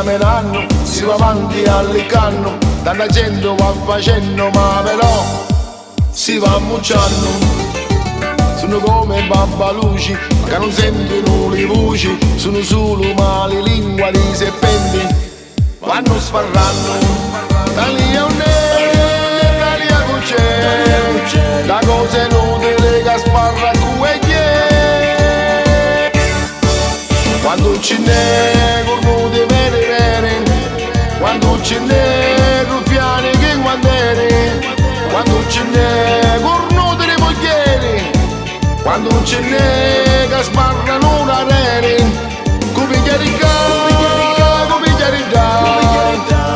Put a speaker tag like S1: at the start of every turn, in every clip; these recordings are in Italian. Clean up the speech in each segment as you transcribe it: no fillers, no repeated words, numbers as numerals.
S1: menano, si va avanti all'incanno, tanta gente va facendo ma però si va ammucciando. Sono come babbaluci che non sentono le voci, sono solo male lingua di serpenti, vanno sparrando. Talia un talia cucce, la cosa inutile che sparra cueglie. Quando ce n'è cornuti veri veri, quando ce n'è ruffiani che guandere, quando ce n'è cornuti di moglieri, quando ce n'è che sparrano una rene, come chiaricà, come chiaricà,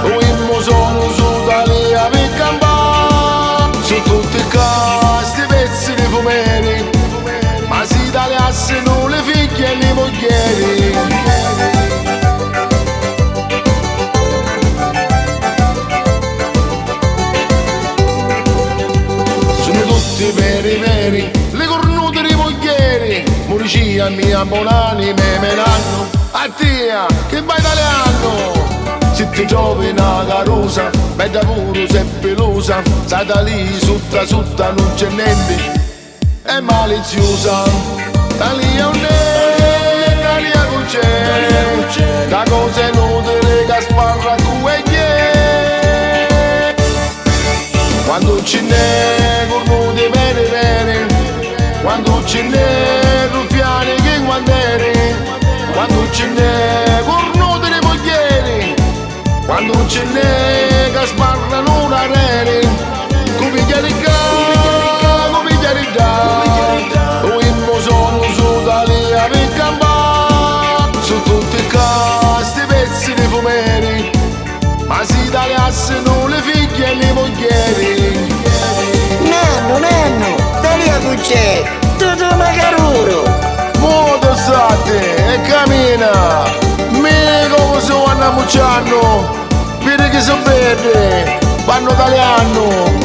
S1: o immo sono su Talia per campare, su tutti questi pezzi di fumeri, ma si tagliassero le figlie e le moglieri. Sono tutti veri veri, le cornute di moglieri, Muricia mia Bonani me menanno, a tia che vai italiano. Se ti trovi una carusa, bella pure se pelosa, sai da lì sutta sutta non c'è niente, è maliziosa. Talia un talia cucce, la cosa inutile che sparra cueglie. Quando ce n'è cornuti veri veri, quando ce n'è ruffiani che guandere, quando ce n'è cornuti di moglieri, quando ce n'è che sparrano una rene, come chiaricà, come chiaricà, o immo sono su Talia per campare, su tutti questi pezzi di fumeri, ma si tagliassero le figlie e le moglieri.
S2: Nanno, Talia cucce, tutto macaruro.
S1: Molto state e cammina, me come si vanno ammucciando, vedi che sono verde, vanno tagliando.